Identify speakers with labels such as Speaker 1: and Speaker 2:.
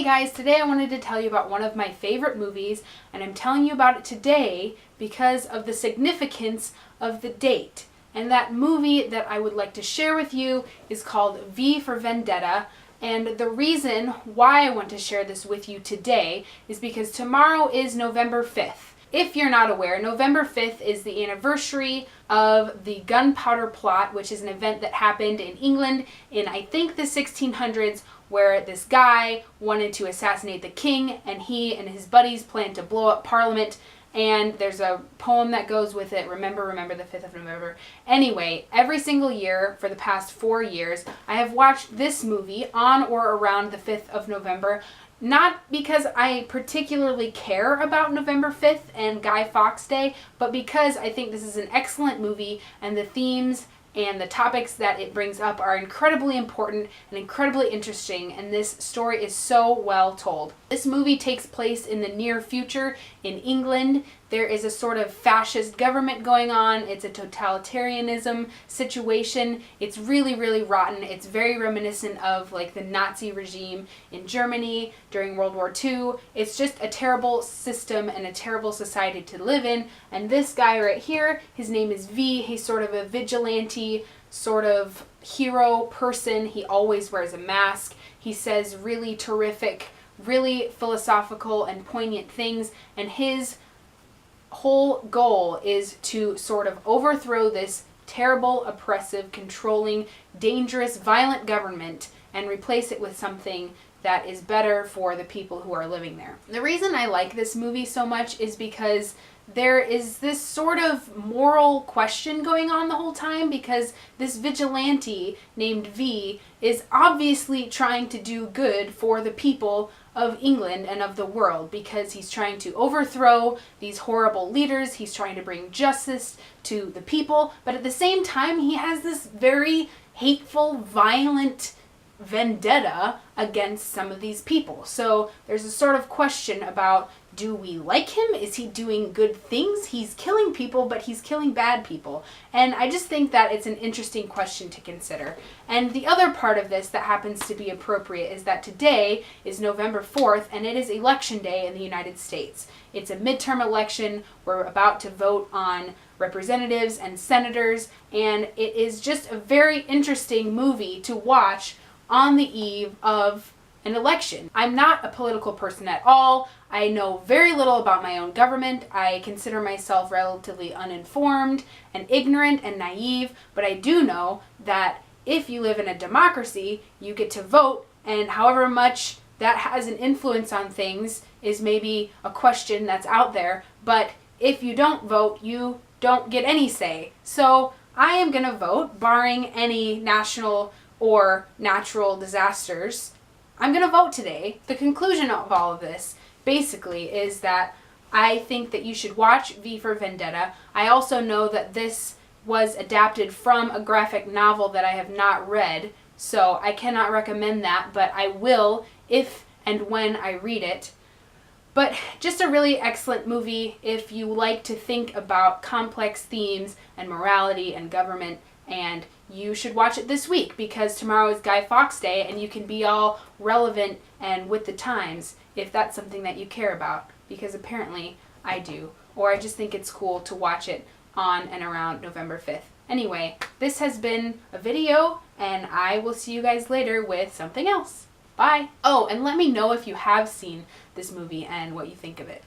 Speaker 1: Hey guys, today I wanted to tell you about one of my favorite movies, and I'm telling you about it today because of the significance of the date. And that movie that I would like to share with you is called V for Vendetta. And the reason why I want to share this with you today is because tomorrow is November 5th. If you're not aware, November 5th is the anniversary of the Gunpowder Plot, which is an event that happened in England in, I think, the 1600s, where this guy wanted to assassinate the king, and he and his buddies planned to blow up Parliament. And there's a poem that goes with it, Remember, remember the 5th of November. Anyway, every single year for the past 4 years, I have watched this movie on or around the 5th of November. Not because I particularly care about November 5th and Guy Fawkes Day, but because I think this is an excellent movie and the themes and the topics that it brings up are incredibly important and incredibly interesting, and this story is so well told. This movie takes place in the near future in England. There is a sort of fascist government going on. It's a totalitarianism situation. It's really, really rotten. It's very reminiscent of like the Nazi regime in Germany during World War II. It's just a terrible system and a terrible society to live in. And this guy right here, his name is V. He's sort of a vigilante, sort of hero person. He always wears a mask. He says really terrific, really philosophical and poignant things. And his whole goal is to sort of overthrow this terrible, oppressive, controlling, dangerous, violent government and replace it with something that is better for the people who are living there. The reason I like this movie so much is because there is this sort of moral question going on the whole time, because this vigilante named V is obviously trying to do good for the people of England and of the world, because he's trying to overthrow these horrible leaders, he's trying to bring justice to the people, but at the same time he has this very hateful, violent vendetta against some of these people. So there's a sort of question about, do we like him? Is he doing good things? He's killing people, but he's killing bad people. And I just think that it's an interesting question to consider. And the other part of this that happens to be appropriate is that today is November 4th, and it is election day in the United States. It's a midterm election. We're about to vote on representatives and senators, and it is just a very interesting movie to watch on the eve of an election. I'm not a political person at all. I know very little about my own government. I consider myself relatively uninformed and ignorant and naive, but I do know that if you live in a democracy, you get to vote, and however much that has an influence on things is maybe a question that's out there, but if you don't vote, you don't get any say. So I am gonna vote, barring any national or natural disasters. I'm going to vote today. The conclusion of all of this basically is that I think that you should watch V for Vendetta. I also know that this was adapted from a graphic novel that I have not read, so I cannot recommend that, but I will if and when I read it. But just a really excellent movie if you like to think about complex themes and morality and government, and you should watch it this week because tomorrow is Guy Fawkes Day and you can be all relevant and with the times if that's something that you care about, because apparently I do, or I just think it's cool to watch it on and around November 5th. Anyway, this has been a video, and I will see you guys later with something else. Bye! Oh, and let me know if you have seen this movie and what you think of it.